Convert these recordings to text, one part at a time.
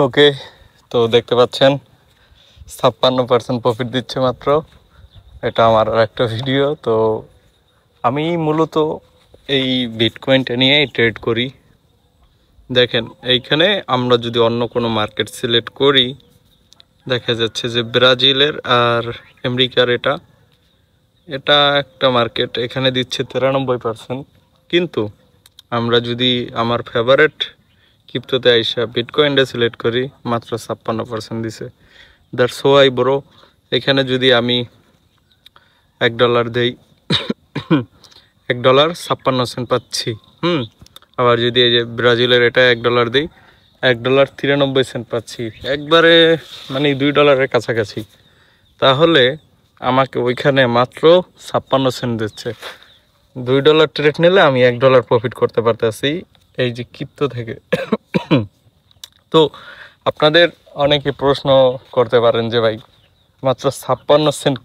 ওকে, তো দেখতে পাচ্ছেন 56% প্রফিট দিচ্ছে মাত্র। এটা আমার আর একটা ভিডিও। তো আমি মূলত এই বিটকয়েনটা নিয়েই ট্রেড করি। দেখেন এইখানে আমরা যদি অন্য কোনো মার্কেট সিলেক্ট করি, দেখা যাচ্ছে যে ব্রাজিলের আর আমেরিকার এটা এটা একটা মার্কেট, এখানে দিচ্ছে 93%। কিন্তু আমরা যদি আমার ফেভারেট ক্রিপ্টোতে আইসা বিটকয়েনটা সিলেক্ট করি, মাত্র 56% দিছে। দ্যাটস হোয়াই ব্রো, এখানে যদি আমি $1 দেই, $1.56 পাচ্ছি। আবার যদি এই যে ব্রাজিলের এটা $1 দিই, $1.93 পাচ্ছি। একবারে মানে $2 কাছাকাছি। তাহলে আমাকে ওইখানে মাত্র 56 সেন্ট দিচ্ছে। $2 ট্রেড নিলে আমি $1 প্রফিট করতে পারতেছি এই যে ক্রিপ্টো থেকে। তো আপনাদের অনেকে প্রশ্ন করতে পারেন যে ভাই মাত্র 56 সেন্ট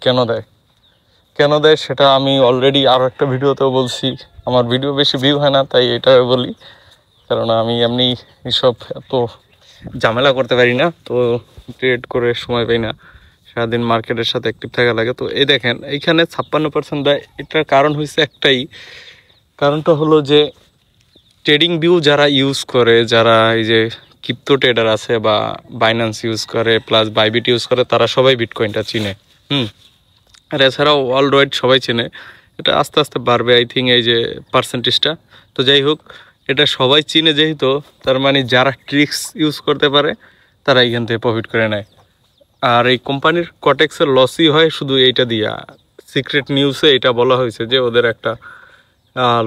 কেন দেয় সেটা আমি অলরেডি আরও একটা ভিডিওতেও বলছি। আমার ভিডিও বেশি ভিউ হয় না, তাই এটা বলি, কারণ আমি এমনি এসব এত ঝামেলা করতে পারি না, তো ট্রেড করে সময় পাই না, সারাদিন মার্কেটের সাথে অ্যাক্টিভ থাকা লাগে। তো এই দেখেন এইখানে 56% দেয়। এটার কারণ হয়েছে একটাই, কারণটা হলো যে ট্রেডিং ভিউ যারা ইউজ করে, যারা এই যে ক্রিপ্টো ট্রেডার আছে বা বাইন্যান্স ইউজ করে প্লাস বাইবিট ইউজ করে, তারা সবাই বিটকয়েনটা চিনে। আর এছাড়াও ওয়ার্ল্ড ওয়াইড সবাই চেনে। এটা আস্তে আস্তে বাড়বে আই থিঙ্ক, এই যে পার্সেন্টেজটা। তো যাই হোক, এটা সবাই চিনে যেহেতু, তার মানে যারা ট্রিক্স ইউজ করতে পারে তারা এখান থেকে প্রফিট করে নেয়। আর এই কোম্পানির কটেক্সের লসই হয় শুধু এইটা দিয়া। সিক্রেট নিউজে এটা বলা হয়েছে যে ওদের একটা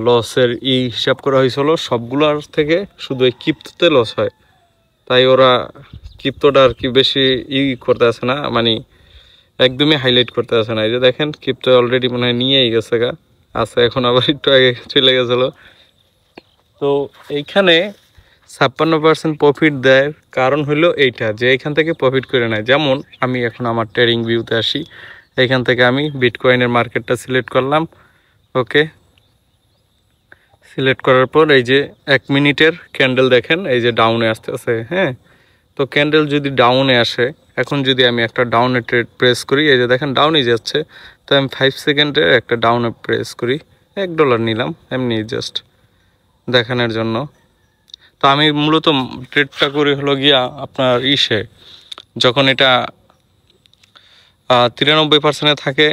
লসের হিসাব করা হয়েছিল, সবগুলোর থেকে শুধু এই ক্রিপ্টোতে লস হয়। তাই ওরা ক্রিপ্টোটা আর কি বেশি করতে আসে না, মানে একদমই হাইলাইট করতে আসে না। এই যে দেখেন ক্রিপ্টো অলরেডি মনে হয় নিয়েই গেছে আছে, এখন আবার একটু আগে চলে গেছিলো। তো এইখানে 56% প্রফিট দেয় কারণ হলো এইটা, যে এখান থেকে প্রফিট করে নেয়। যেমন আমি এখন আমার ট্রেডিং ভিউতে আসি, এইখান থেকে আমি বিটকয়েনের মার্কেটটা সিলেক্ট করলাম। ওকে, সিলেক্ট করার পর এই যে 1 মিনিটের ক্যান্ডেল দেখেন এই যে ডাউনে আসতেছে। হ্যাঁ, তো ক্যান্ডেল যদি ডাউনে আসে, এখন যদি আমি একটা ডাউনে ট্রেড প্রেস করি, এই যে দেখেন ডাউনে যাচ্ছে, তো আমি 5 সেকেন্ডের একটা ডাউনে প্রেস করি, $1 নিলাম এমনি জাস্ট দেখানোর জন্য। তো আমি মূলত ট্রেডটা করি হলো গিয়া আপনার যখন এটা 93% থাকে,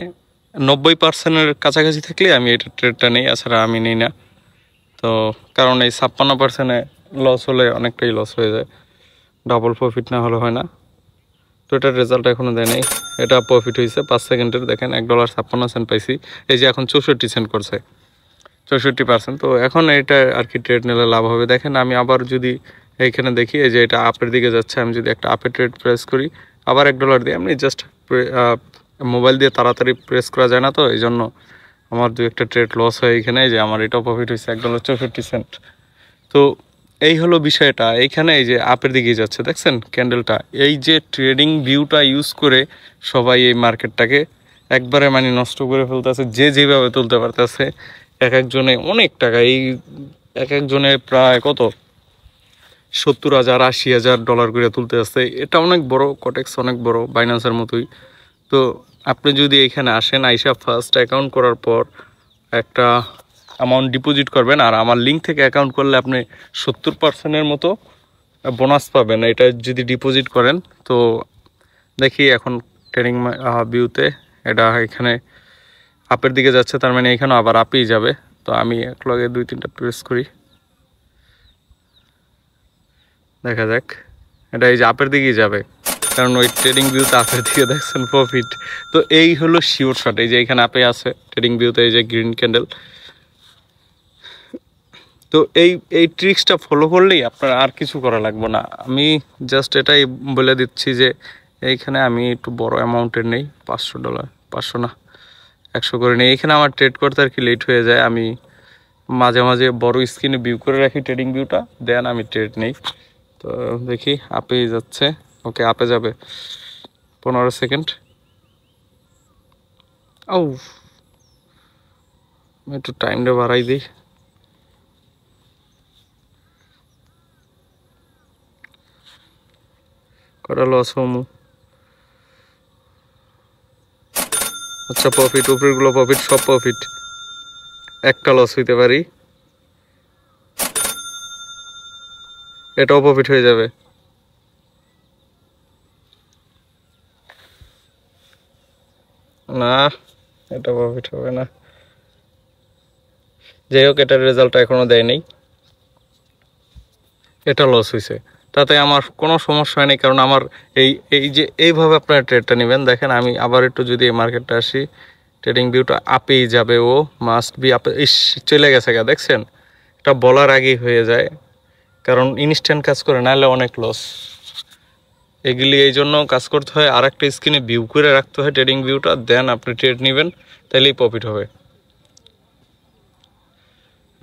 90%-এর কাছাকাছি থাকলে আমি এটা ট্রেডটা নেই, এছাড়া আমি নিই না। তো কারণ এই 56%-এ লস হলে অনেকটাই লস হয়ে যায়, ডাবল প্রফিট না হলে হয় না। তো এটার রেজাল্ট এখনও দেয় নাই। এটা প্রফিট হয়েছে 5 সেকেন্ডের, দেখেন $1.56 পাইছি। এই যে এখন 64 সেন্ট করছে, 64%। তো এখন এটা আর কি ট্রেড নিলে লাভ হবে। দেখেন আমি আবার যদি এইখানে দেখি, এই যে এটা আপের দিকে যাচ্ছে, আমি যদি একটা আপের ট্রেড প্রেস করি, আবার $1 দিই। আমি জাস্ট মোবাইল দিয়ে তাড়াতাড়ি প্রেস করা যায় না, তো এই জন্য আমার 2-1টা ট্রেড লস হয় এখানে। যে আমার এটাও প্রফিট হয়েছে $1.64। তো এই হলো বিষয়টা। এইখানে এই যে আপের দিকে যাচ্ছে দেখছেন ক্যান্ডেলটা, এই যে ট্রেডিং ভিউটা ইউজ করে সবাই এই মার্কেটটাকে একবারে মানে নষ্ট করে ফেলতেছে, যে যেভাবে তুলতে পারতেছে। এক একজনে অনেক টাকা, এই এক একজনে প্রায় কত 70,000 $80,000 করে তুলতে আসছে। এটা অনেক বড়, কটেক্স অনেক বড়, বাইন্যান্সের মতোই। তো আপনি যদি এখানে আসেন, আইসা ফার্স্ট অ্যাকাউন্ট করার পর একটা অ্যামাউন্ট ডিপোজিট করবেন, আর আমার লিঙ্ক থেকে অ্যাকাউন্ট করলে আপনি 70%-এর মতো বোনাস পাবেন এটা যদি ডিপোজিট করেন। তো দেখি এখন ট্রেডিং ভিউতে এটা এখানে আপের দিকে যাচ্ছে, তার মানে এখানেও আবার আপেই যাবে। তো আমি একলগে 2-3টা প্রেস করি, দেখা যাক। এটা এই যে আপের দিকেই যাবে, কারণ ওই ট্রেডিং ভিউতে আপের দিকে দেখছেন প্রফিট। তো এই হলো শিওর শট, এই যে এখানে আপে আছে ট্রেডিং ভিউতে, এই যে গ্রিন ক্যান্ডেল। তো এই ট্রিক্সটা ফলো করলেই আপনার আর কিছু করা লাগবে না। আমি জাস্ট এটাই বলে দিচ্ছি যে এইখানে আমি একটু বড় অ্যামাউন্টের নেই, $500, 500 না 100 করে নেই। এখানে আমার ট্রেড করতে আর কি লেট হয়ে যায়, আমি মাঝে মাঝে বড় স্ক্রিনে ভিউ করে রাখি ট্রেডিং ভিউটা, দেন আমি ট্রেড নেই। তো দেখি আপে যাচ্ছে। ওকে, আপে যাবে 15 সেকেন্ড। ও, একটু টাইমটা বাড়াই দিই। কটা লস হমু। আচ্ছা প্রফিট, উপরেরগুলো প্রফিট, সব প্রফিট। একটা লস হইতে পারি, এটাও প্রফিট হয়ে যাবে। না, এটা প্রফিট হবে না। যাই হোক, এটার রেজাল্টটা এখনো দেয়নি। এটা লস হয়েছে, তাতে আমার কোনো সমস্যা হয়নি, কারণ আমার এই যে এইভাবে আপনারা ট্রেডটা নেবেন। দেখেন আমি আবার একটু যদি এই মার্কেটটা আসি, ট্রেডিং ভিউটা আপেই যাবে, ও মাস্ট বি আপে। ইস, চলে গেছে গা, দেখছেন? এটা বলার আগেই হয়ে যায়, কারণ ইনস্ট্যান্ট কাজ করে, নাহলে অনেক লস। এগুলি এই জন্য কাজ করতে হয়, আর একটা স্ক্রিনে ভিউ করে রাখতে হয় ট্রেডিং ভিউটা, দেন আপনি ট্রেড নেবেন, তাহলেই প্রফিট হবে।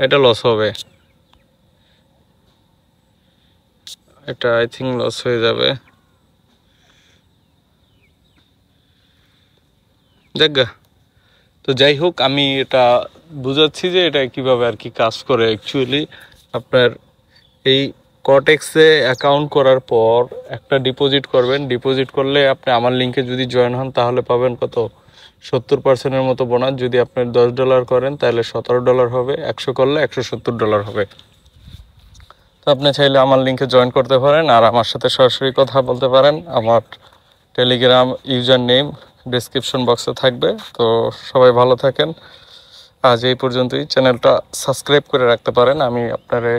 এটা লস হবে, এটা আই থিঙ্ক লস হয়ে যাবে। দেখা, তো যাই হোক, আমি এটা বুঝাচ্ছি যে এটা কিভাবে আর কি কাজ করে অ্যাকচুয়ালি। আপনার এই কটেক্সে অ্যাকাউন্ট করার পর একটা ডিপোজিট করবেন। ডিপোজিট করলে আপনি আমার লিঙ্কে যদি জয়েন হন তাহলে পাবেন কত, 70%-এর মতো বোনাস। যদি আপনি $10 করেন তাহলে $17 হবে, 100 করলে $170 হবে। তো আপনি চাইলে আমার লিঙ্কে জয়েন করতে পারেন, আর আমার সাথে সরাসরি কথা বলতে পারেন। আমার টেলিগ্রাম ইউজার নেম ডেসক্রিপশন বক্সে থাকবে। তো সবাই ভালো থাকেন। আজ এই পর্যন্তই। চ্যানেলটা সাবস্ক্রাইব করে রাখতে পারেন, আমি আপনারে